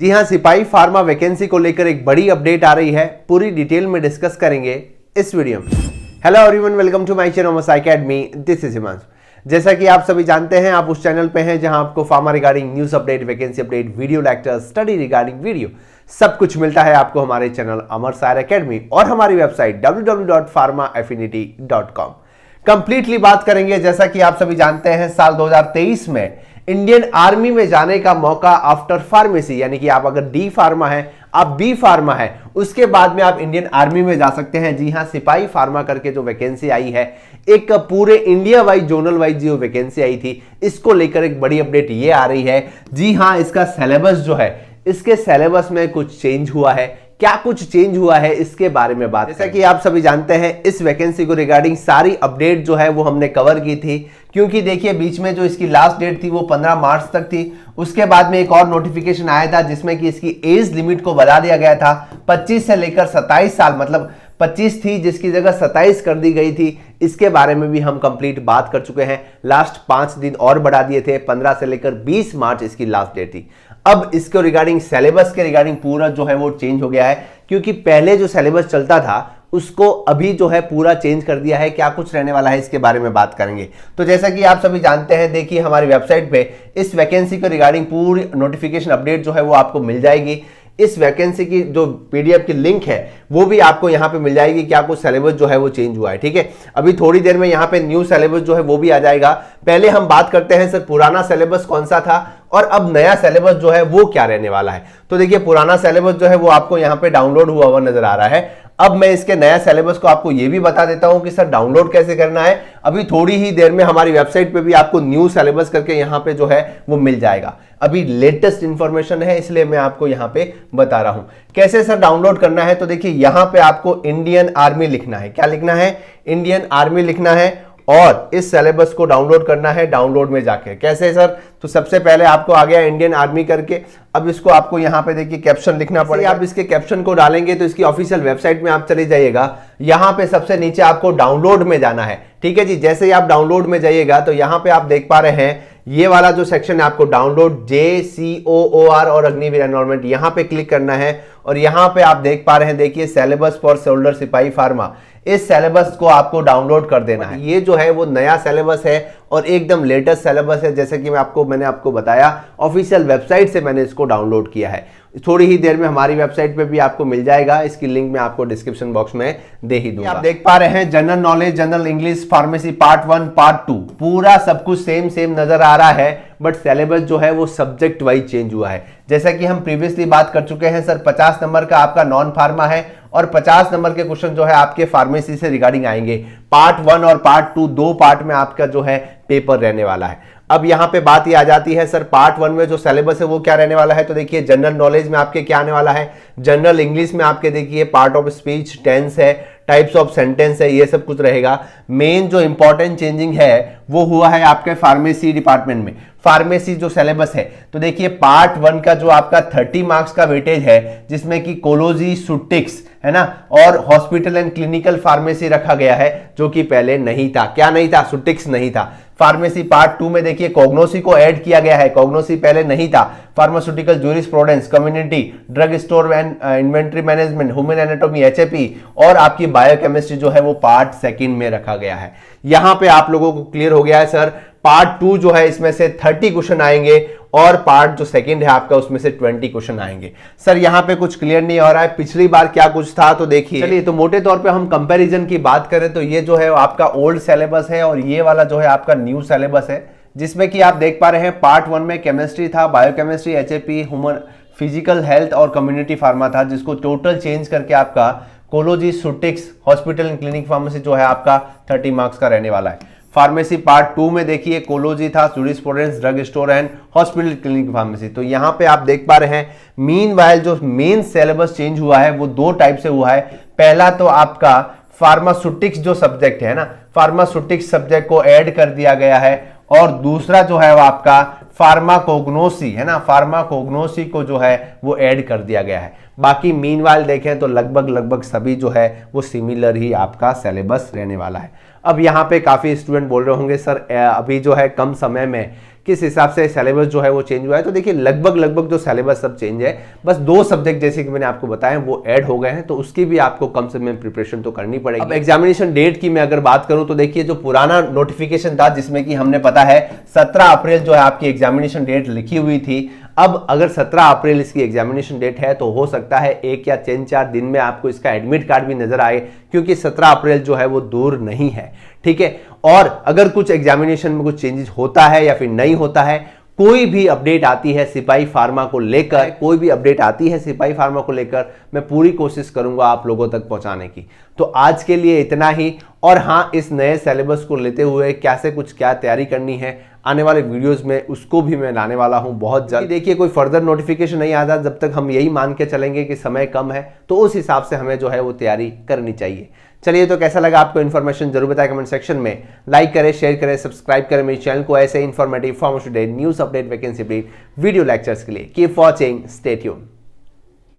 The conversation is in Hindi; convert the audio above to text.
जी हाँ, सिपाही फार्मा वैकेंसी को लेकर एक बड़ी अपडेट आ रही है। पूरी डिटेल में डिस्कस करेंगे इस वीडियो में। Hello everyone, welcome to my channel मसा एकेडमी। This is Himanshu. जैसा कि आप सभी जानते हैं, आप उस चैनल पे हैं जहां आपको pharma regarding news update, vacancy update, video lecture, study regarding video सब कुछ मिलता है आपको हमारे चैनल अमर सायर एकेडमी और हमारी वेबसाइट www.pharmaaffinity.com। कंप्लीटली बात करेंगे। जैसा कि आप सभी जानते हैं, साल 2023 में इंडियन आर्मी में जाने का मौका आफ्टर फार्मेसी, यानी कि आप अगर डी फार्मा है, आप बी फार्मा है, उसके बाद में आप इंडियन आर्मी में जा सकते हैं। जी हां, सिपाही फार्मा करके जो वैकेंसी आई है, एक पूरे इंडिया वाइज जोनल वाइज जो वैकेंसी आई थी, इसको लेकर एक बड़ी अपडेट ये आ रही है। जी हां, इसका सिलेबस जो है, इसके सिलेबस में कुछ चेंज हुआ है। क्या कुछ चेंज हुआ है इसके बारे में बात, जैसा कि आप सभी जानते हैं, इस वैकेंसी को रिगार्डिंग सारी अपडेट जो है वो हमने कवर की थी। क्योंकि देखिए, बीच में जो इसकी लास्ट डेट थी वो 15 मार्च तक थी। उसके बाद में एक और नोटिफिकेशन आया था जिसमें कि इसकी एज लिमिट को बढ़ा दिया गया था 25 से लेकर 27 साल, मतलब 25 थी जिसकी जगह 27 कर दी गई थी। इसके बारे में भी हम कंप्लीट बात कर चुके हैं। लास्ट 5 दिन और बढ़ा दिए थे, 15 से लेकर 20 मार्च इसकी लास्ट डेट थी। अब इसके रिगार्डिंग सिलेबस के रिगार्डिंग पूरा जो है वो चेंज हो गया है, क्योंकि पहले जो सिलेबस चलता था उसको अभी जो है पूरा चेंज कर दिया है। क्या कुछ रहने वाला है इसके बारे में बात करेंगे। तो जैसा कि आप सभी जानते हैं, देखिए हमारी वेबसाइट पे इस वैकेंसी के रिगार्डिंग पूरी नोटिफिकेशन अपडेट जो है वो आपको मिल जाएगी। इस वैकेंसी की जो पीडीएफ की लिंक है वो भी आपको यहाँ पे मिल जाएगी। क्या कुछ सिलेबस जो है वो चेंज हुआ है, ठीक है। अभी थोड़ी देर में यहाँ पे न्यू सिलेबस जो है वो भी आ जाएगा। पहले हम बात करते हैं सर, पुराना सिलेबस कौन सा था और अब नया सिलेबस जो है वो क्या रहने वाला है। तो देखिए, पुराना सिलेबस जो है वो आपको यहाँ पे डाउनलोड हुआ हुआ नजर आ रहा है। अब मैं इसके नया सिलेबस को आपको ये भी बता देता हूं कि सर डाउनलोड कैसे करना है। अभी थोड़ी ही देर में हमारी वेबसाइट पे भी आपको न्यू सिलेबस करके यहाँ पे जो है वो मिल जाएगा। अभी लेटेस्ट इंफॉर्मेशन है, इसलिए मैं आपको यहाँ पे बता रहा हूं कैसे सर डाउनलोड करना है। तो देखिए, यहाँ पे आपको इंडियन आर्मी लिखना है। क्या लिखना है? इंडियन आर्मी लिखना है और इस सिलेबस को डाउनलोड करना है। डाउनलोड में जाके कैसे सर? तो सबसे पहले आपको आ गया इंडियन आर्मी करके। अब इसको आपको यहाँ पे देखिए कैप्शन लिखना पड़ेगा। आप इसके कैप्शन को डालेंगे तो इसकी ऑफिशियल वेबसाइट में आप चले जाइएगा। यहाँ पे सबसे नीचे आपको डाउनलोड में जाना है, ठीक है जी। जैसे ही आप डाउनलोड में जाइएगा तो यहाँ पे आप देख पा रहे हैं ये वाला जो सेक्शन है, आपको डाउनलोड JCOOR और अग्निवीर एनवायरमेंट, यहाँ पे क्लिक करना है। और यहाँ पे आप देख पा रहे हैं, देखिए सिलेबस फॉर सोल्जर सिपाही फार्मा, इस सिलेबस को आपको डाउनलोड कर देना है। ये जो है वो नया सिलेबस है और एकदम लेटेस्ट सिलेबस है। जैसे कि मैंने आपको बताया, ऑफिशियल वेबसाइट से मैंने इसको डाउनलोड किया है। थोड़ी ही देर में हमारी वेबसाइट पे भी आपको मिल जाएगा। इसकी लिंक मैं आपको डिस्क्रिप्शन बॉक्स में दे ही दूंगा। आप देख पा रहे हैं general knowledge, general English, pharmacy part 1, part 2, पूरा सब कुछ सेम नजर आ रहा है। बट सिलेबस जो है वो सब्जेक्ट वाइज चेंज हुआ है। जैसा कि हम प्रीवियसली बात कर चुके हैं सर, 50 नंबर का आपका नॉन फार्मा है और 50 नंबर के क्वेश्चन जो है आपके फार्मेसी से रिगार्डिंग आएंगे। पार्ट 1 और पार्ट 2 दो पार्ट में आपका जो है पेपर रहने वाला है। अब यहाँ पे बात ये आ जाती है सर, पार्ट 1 में जो सिलेबस है वो क्या रहने वाला है। तो देखिए, जनरल नॉलेज में आपके क्या आने वाला है, जनरल इंग्लिश में आपके देखिए पार्ट ऑफ स्पीच, टेंस है, टाइप्स ऑफ सेंटेंस है, ये सब कुछ रहेगा। मेन जो इंपॉर्टेंट चेंजिंग है वो हुआ है आपके फार्मेसी डिपार्टमेंट में। फार्मेसी जो सिलेबस है, तो देखिए पार्ट 1 का जो आपका 30 मार्क्स का वेटेज है, जिसमें कि कोलोजी, सुटिक्स है ना, और हॉस्पिटल एंड क्लिनिकल फार्मेसी रखा गया है, जो कि पहले नहीं था। क्या नहीं था? सुटिक्स नहीं था। फार्मेसी पार्ट 2 में देखिए कॉग्नोसी को ऐड किया गया है। कॉग्नोसी पहले नहीं था। Pharmaceutical jurisprudence, community, drug store and inventory management, human anatomy, HAP और आपकी बायोकेमिस्ट्री जो है वो पार्ट 2 में रखा गया है। यहां पे आप लोगों को क्लियर हो गया है सर। पार्ट 2 जो है इसमें से 30 क्वेश्चन आएंगे और पार्ट जो 2 है आपका उसमें से 20 क्वेश्चन आएंगे। सर यहाँ पे कुछ क्लियर नहीं हो रहा है पिछली बार क्या कुछ था। तो देखिए, चलिए तो मोटे तौर पे हम कंपैरिजन की बात करें तो ये जो है आपका ओल्ड सिलेबस है और ये वाला जो है आपका न्यू सिलेबस है, जिसमें कि आप देख पा रहे हैं पार्ट 1 में केमिस्ट्री था, biochemistry, HAP, human physical health और कम्युनिटी फार्मा था, जिसको टोटल चेंज करके आपका कोलोजी, सुटिक्स, हॉस्पिटल एंड क्लिनिक फार्मेसी जो है आपका 30 मार्क्स का रहने वाला है। फार्मेसी पार्ट 2 में देखिए कोलोजी था, jurisprudence, drug store and hospital clinic pharmacy. तो यहाँ पे आप देख पा रहे हैं, मीनवाइल जो मेन सिलेबस चेंज हुआ है वो 2 टाइप से हुआ है। पहला तो आपका फार्मास्यूटिक्स जो सब्जेक्ट है ना, फार्मास्यूटिक्स सब्जेक्ट को ऐड कर दिया गया है और दूसरा जो है वो आपका फार्माकोग्नोसी है ना, फार्माकोग्नोसी को जो है वो ऐड कर दिया गया है। बाकी मीनवाइल देखें तो लगभग सभी जो है वो सिमिलर ही आपका सिलेबस रहने वाला है। अब यहाँ पे काफ़ी स्टूडेंट बोल रहे होंगे सर अभी जो है कम समय में किस हिसाब से सिलेबस जो है वो चेंज हुआ है। तो देखिए लगभग जो सिलेबस सब चेंज है, बस 2 सब्जेक्ट जैसे कि मैंने आपको बताया वो ऐड हो गए हैं, तो उसकी भी आपको कम से कम प्रिपरेशन तो करनी पड़ेगी। अब एग्जामिनेशन डेट की मैं अगर बात करूं तो देखिए जो पुराना नोटिफिकेशन था जिसमें कि हमने पता है 17 अप्रैल जो है आपकी एग्जामिनेशन डेट लिखी हुई थी, अब अगर 17 अप्रैल इसकी एग्जामिनेशन डेट है तो हो सकता है 1 या 3-4 दिन में आपको इसका एडमिट कार्ड भी नजर आए, क्योंकि 17 अप्रैल जो है वो दूर नहीं है, ठीक है। और अगर कुछ एग्जामिनेशन में कुछ चेंजेस होता है या फिर नहीं होता है, कोई भी अपडेट आती है सिपाही फार्मा को लेकर, कोई भी अपडेट आती है सिपाही फार्मा को लेकर, मैं पूरी कोशिश करूंगा आप लोगों तक पहुंचाने की। तो आज के लिए इतना ही। और हाँ, इस नए सिलेबस को लेते हुए कैसे कुछ क्या तैयारी करनी है आने वाले वीडियोस में, उसको भी मैं लाने वाला हूं बहुत जल्द। देखिए कोई फर्दर नोटिफिकेशन नहीं आता जब तक हम यही मान के चलेंगे कि समय कम है, तो उस हिसाब से हमें जो है वो तैयारी करनी चाहिए। चलिए, तो कैसा लगा आपको इन्फॉर्मेशन जरूर बताएं कमेंट सेक्शन में। लाइक करें, शेयर करें, सब्सक्राइब करें मेरे चैनल को ऐसे informative, formative, news update, vacancy update, video lectures के लिए। Keep watching, stay tuned.